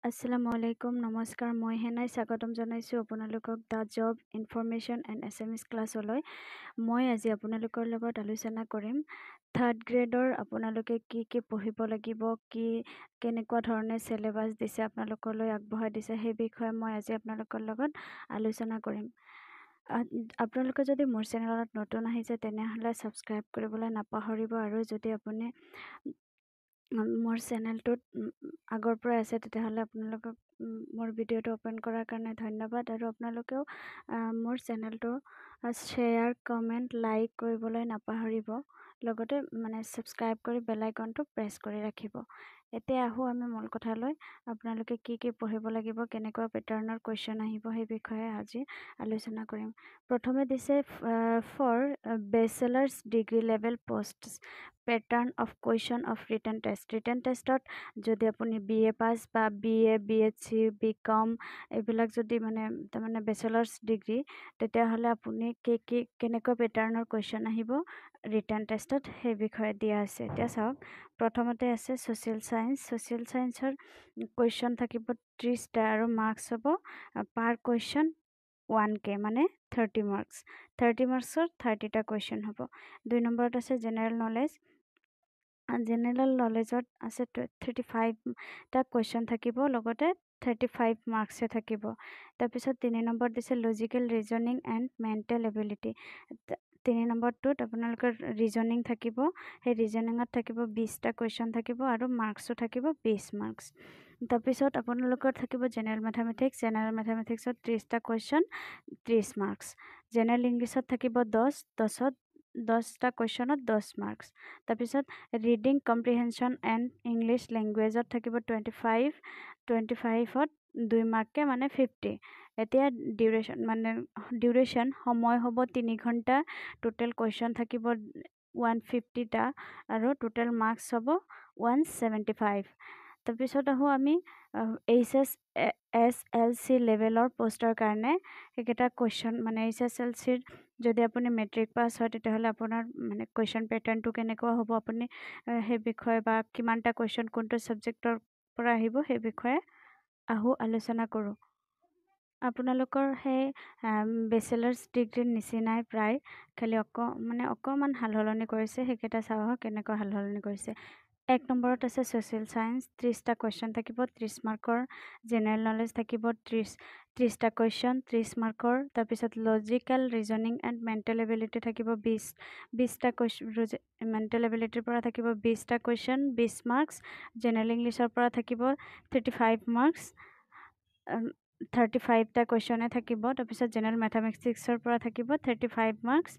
আসসালামু আলাইকুম নমস্কাৰ মই হেনাই স্বাগতম জনাইছোঁ আপোনালোকক the job information and SMS ক্লাছলৈ। মই আজি আপোনালোকৰ লগত আলোচনা কৰিম থাৰ্ড গ্ৰেডৰ আপোনালোকে কি পঢ়িব লাগিব, কেনেকুৱা ধৰণে চিলেবাছ দিছে আপোনালোকলৈ আগবঢ়াই দিছে, সেই বিষয়ে মই আজি আপোনালোকৰ লগত আলোচনা কৰিম। আপোনালোকে যদি মোৰ চেনেলত নতুন আহিছে তেনেহ'লে ছাবস্ক্ৰাইব কৰিবলৈ নাপাহৰিব, আৰু যদি আপুনি মোৰ চেনেলটোত আগৰ পৰাই আছে তেতিয়াহ'লে আপোনালোকক মোৰ ভিডিঅ'টো অ'পেন কৰাৰ কাৰণে ধন্যবাদ। আৰু আপোনালোকেও মোৰ চেনেলটো শ্বেয়াৰ, কমেণ্ট, লাইক কৰিবলৈ নাপাহৰিব, লগতে ছাবস্ক্ৰাইব কৰি বেল আইকনটো প্ৰেছ কৰি ৰাখিব। এতিয়া আহোঁ আমি মূল কথালৈ। আপোনালোকে কি পঢ়িব লাগিব, কেনেকুৱা পেটাৰ্ণৰ কুৱেশ্যন আহিব, সেই বিষয়ে আজি আলোচনা কৰিম। প্ৰথমে দিছে for bachelor's degree level post pattern of question of written test. Written টেষ্টত যদি আপুনি BA পাছ বা BA, BSc, BCom এইবিলাক যদি তাৰমানে বেচেলাৰ্ছ ডিগ্ৰী, তেতিয়াহ'লে আপুনি কেনেকুৱা পেটাৰ্ণৰ কুৱেশ্যন আহিব ৰিটেন টেষ্টত, সেই বিষয়ে দিয়া আছে। এতিয়া চাওক, প্ৰথমতে আছে ছ'চিয়েল চায়েন্স। ছ'চিয়েল চায়েন্সৰ কুৱেশ্যন থাকিব 30টা আৰু মাৰ্কছ হ'ব পাৰ কুৱেশ্যন 1K, মানে 30 মাৰ্কছ। 30 মাৰ্কছৰ 30টা কুৱেশ্যন হ'ব। 2 নম্বৰত আছে জেনেৰেল নলেজ। জেনেৰেল নলেজত আছে 35টা কুৱেশ্যন থাকিব, লগতে 35 মাৰ্কছে থাকিব। তাৰপিছত 3 নম্বৰত দিছে logical reasoning and mental ability. 3 নম্বৰটোত আপোনালোকৰ ৰিজনিং থাকিব। সেই ৰিজনিঙত থাকিব 20টা কুৱেশ্যন থাকিব আৰু মাৰ্কছো থাকিব 20 মাৰ্কছ। তাৰপিছত আপোনালোকৰ থাকিব জেনেৰেল মেথামেটিক্স। জেনেৰেল মেথামেটিক্সত 30টা কুৱেশ্যন, 30 মাৰ্কছ। জেনেৰেল ইংলিছত থাকিব 10টা কুৱেশ্যনত 10 মাৰ্কছ। তাৰপিছত ৰিডিং কম্প্ৰিহেনশ্যন এণ্ড ইংলিছ লেংগুৱেজত থাকিব 25ত 2 মাৰ্ককে, মানে 50। এতিয়া ডিউৰেশ্যন সময় হ'ব 3 ঘণ্টা। টোটেল কুৱেশ্যন থাকিব 150টা আৰু টোটেল মাৰ্কছ হ'ব 175। তাৰপিছত আহোঁ আমি HSLC লেভেলৰ পষ্টৰ কাৰণে সেইকেইটা কুৱেশ্যন, HSLCৰ যদি আপুনি মেট্ৰিক পাছ হয় তেতিয়াহ'লে আপোনাৰ কুৱেশ্যন পেটাৰ্ণটো কেনেকুৱা হ'ব, আপুনি সেই বিষয়ে বা কিমানটা কুৱেশ্যন কোনটো ছাবজেক্টৰ পৰা আহিব সেই বিষয়ে আলোচনা কৰোঁ। আপোনালোকৰ সেই বেচেলাৰ্ছ ডিগ্ৰীৰ নিচিনাই প্ৰায়, খালি অকণমান সাল সলনি কৰিছে। সেইকেইটা চাওঁ আহক কেনেকুৱা সাল সলনি কৰিছে। 1 নম্বৰত আছে ছ'চিয়েল চায়েন্স। 30টা কুৱেশ্যন থাকিব, 30 মাৰ্কৰ। জেনেৰেল নলেজ থাকিব 30টা কুৱেশ্যন, 30 মাৰ্কৰ। তাৰপিছত logical reasoning and mental ability থাকিব 20টা কুৱেশ্যন। মেণ্টেল এবিলিটিৰ পৰা থাকিব 20টা কুৱেশ্যন, 20 মাৰ্কছ। জেনেৰেল ইংলিছৰ পৰা থাকিব 35 মাৰ্কছ, 35টা কুৱেশ্যনে থাকিব। তাৰপিছত জেনেৰেল মেথামেটিক্সৰ পৰা থাকিব 35 মাৰ্কছ,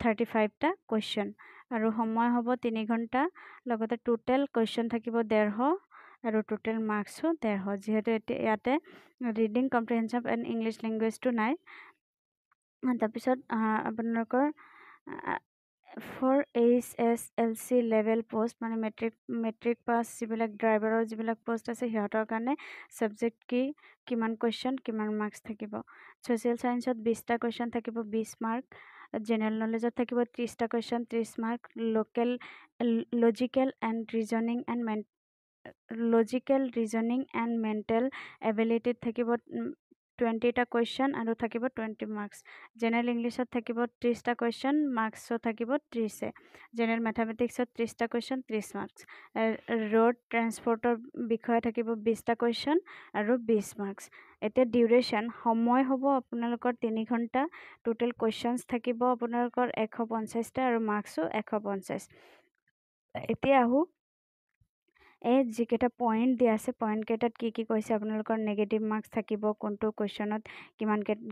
35টা কুৱেশ্যন, আৰু সময় হ'ব 3 ঘণ্টা। লগতে টোটেল কুৱেশ্যন থাকিব 150 আৰু টোটেল মাৰ্কছো 150। যিহেতু ইয়াতে ৰিডিং কম্প্ৰিহেনশ্যন এণ্ড ইংলিছ লেংগুৱেজটো নাই। তাৰপিছত আপোনালোকৰ for HSLC level post, matric pass যিবিলাক ড্ৰাইভাৰৰ যিবিলাক পোষ্ট আছে সিহঁতৰ কাৰণে ছাবজেক্ট কিমান কুৱেশ্যন, কিমান মাৰ্কছ থাকিব। ছ'চিয়েল চায়েন্সত 20টা কুৱেশ্যন থাকিব, 20 মাৰ্ক। জেনেৰেল নলেজত থাকিব 30টা question, 30 mark. Logical reasoning and mental এবিলিটিত থাকিব 20টা কুৱেশ্যন আৰু থাকিব 20 মাৰ্কছ। জেনেৰেল ইংলিছত থাকিব 30টা কুৱেশ্যন, মাৰ্কছো থাকিব 30। জেনেৰেল মেথামেটিক্সত 30টা কুৱেশ্যন, 30 মাৰ্কছ। ৰোড ট্ৰেন্সপৰ্টৰ বিষয়ে থাকিব 20টা কুৱেশ্যন আৰু 20 মাৰ্কছ। এতিয়া ডিউৰেশ্যন সময় হ'ব আপোনালোকৰ 3 ঘণ্টা। টোটেল কুৱেশ্যনছ থাকিব আপোনালোকৰ 150টা আৰু মাৰ্কছো 150। এতিয়া আহোঁ, এই যিকেইটা পইণ্ট দিয়া আছে পইণ্টকেইটাত কি কৈছে, আপোনালোকৰ নেগেটিভ মাৰ্কছ থাকিব, কোনটো কুৱেশ্যনত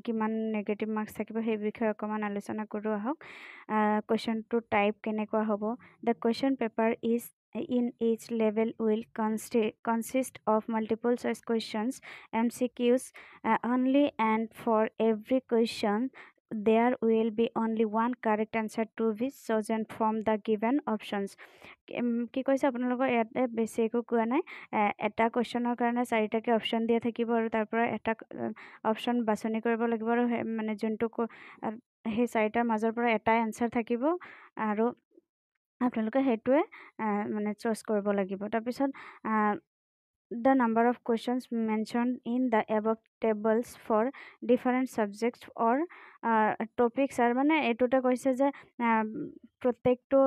কিমান নেগেটিভ মাৰ্কছ থাকিব, সেই বিষয়ে অকণমান আলোচনা কৰোঁ আহক। কুৱেশ্যনটোৰ টাইপ কেনেকুৱা হ'ব। The question paper is in each level will consist of multiple choice questions, MCQs only, and for every question there will be only one correct answer to be chosen from the given options. কি কৈছে আপোনালোকৰ ইয়াতে বেছি একো কোৱা নাই। এটা কুৱেশ্যনৰ কাৰণে 4টাকে অপশ্যন দিয়া থাকিব আৰু তাৰ পৰা এটা অপশ্যন বাছনি কৰিব লাগিব, আৰু যোনটো সেই 4টাৰ মাজৰ পৰা এটাই এনচাৰ থাকিব আৰু আপোনালোকে সেইটোৱে চইচ কৰিব লাগিব। তাৰপিছত the number of questions mentioned in the above tables for different subjects or topics are মানে এটোটা কৈছে যে প্ৰত্যেকটো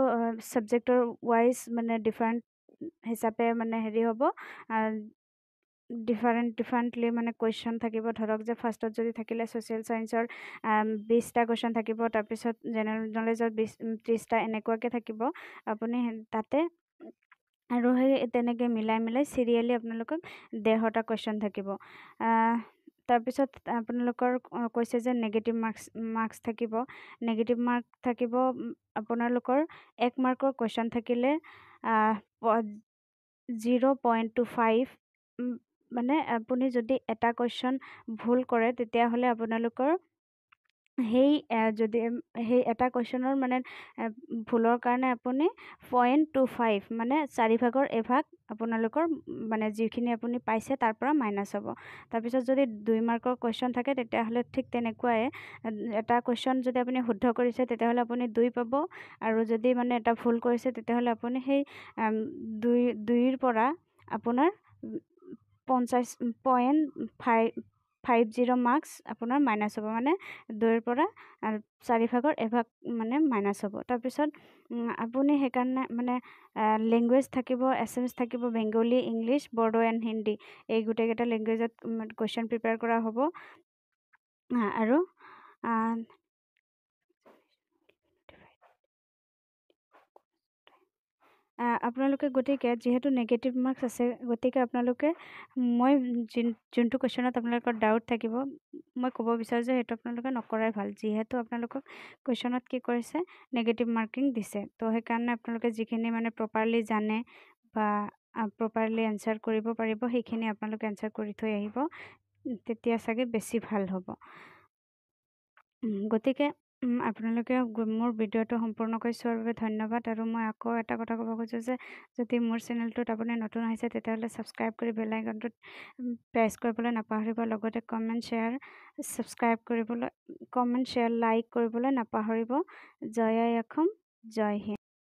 সাবজেক্টৰ ওয়াইজ মানে ডিফাৰেন্ট হিচাপে মানে হেৰি হ'ব ডিফাৰেন্টলি মানে কুৱেশ্যন থাকিব ধৰক যে ফাৰ্ষ্টত যদি থাকিলে ছ'চিয়েল ছায়েন্সৰ 20টা কুৱেশ্যন থাকিব তাৰপিছত জেনেৰেল নলেজৰ 30টা এনেকুৱাকৈ থাকিব আপুনি তাতে আৰু সেই তেনেকৈ মিলাই চিৰিয়েলি আপোনালোকক 150টা কুৱেশ্যন থাকিব তাৰপিছত আপোনালোকৰ কৈছে যে নেগেটিভ মাৰ্কছ থাকিব নেগেটিভ মাৰ্ক থাকিব আপোনালোকৰ 1 মাৰ্কৰ কুৱেশ্যন থাকিলে 0.25 মানে আপুনি যদি এটা কুৱেশ্যন ভুল কৰে তেতিয়াহ'লে আপোনালোকৰ সেই যদি সেই এটা কুৱেশ্যনৰ মানে ভুলৰ কাৰণে আপুনি 0.25 মানে 4/4 এভাগ আপোনালোকৰ মানে যিখিনি আপুনি পাইছে তাৰ পৰা মাইনাছ হ'ব তাৰপিছত যদি 2 মাৰ্কৰ কুৱেশ্যন থাকে তেতিয়াহ'লে ঠিক তেনেকুৱাই এটা কুৱেশ্যন যদি আপুনি শুদ্ধ কৰিছে তেতিয়াহ'লে আপুনি 2 পাব আৰু যদি মানে এটা ভুল কৰিছে তেতিয়াহ'লে আপুনি সেই 2ৰ পৰা আপোনাৰ 50.50 মাৰ্কছ আপোনাৰ মাইনাছ হ'ব মানে 2ৰ পৰা 4/4 এভাগ মানে মাইনাছ হ'ব তাৰপিছত আপুনি সেইকাৰণে মানে লেংগুৱেজ থাকিব এছামিছ থাকিব বেংগলী ইংলিছ বড়ো এণ্ড হিন্দী এই গোটেইকেইটা লেংগুৱেজত কুৱেশ্যন প্ৰিপেয়াৰ কৰা হ'ব আৰু আপোনালোকে গতিকে যিহেতু নেগেটিভ মাৰ্কছ আছে গতিকে আপোনালোকে মই যোনটো কুৱেশ্যনত আপোনালোকৰ ডাউট থাকিব মই ক'ব বিচাৰোঁ যে সেইটো আপোনালোকে নকৰাই ভাল যিহেতু আপোনালোকক কুৱেশ্যনত কি কৰিছে নেগেটিভ মাৰ্কিং দিছে তো সেইকাৰণে আপোনালোকে যিখিনি মানে প্ৰপাৰলি জানে বা প্ৰপাৰলি এনচাৰ কৰিব পাৰিব সেইখিনি আপোনালোকে এনচাৰ কৰি থৈ আহিব তেতিয়া চাগে বেছি ভাল হ'ব গতিকে আপোনালোকে মোৰ ভিডিঅ'টো সম্পূৰ্ণকৈ চোৱাৰ বাবে ধন্যবাদ আৰু মই আকৌ এটা কথা ক'ব খোজোঁ যে যদি মোৰ চেনেলটোত আপুনি নতুন আহিছে তেতিয়াহ'লে ছাবস্ক্ৰাইব কৰি বেল আইকনটোত প্ৰেছ কৰিবলৈ নাপাহৰিব লগতে কমেণ্ট শ্বেয়াৰ লাইক কৰিবলৈ নাপাহৰিব জয় আই অসম জয় হিন্দ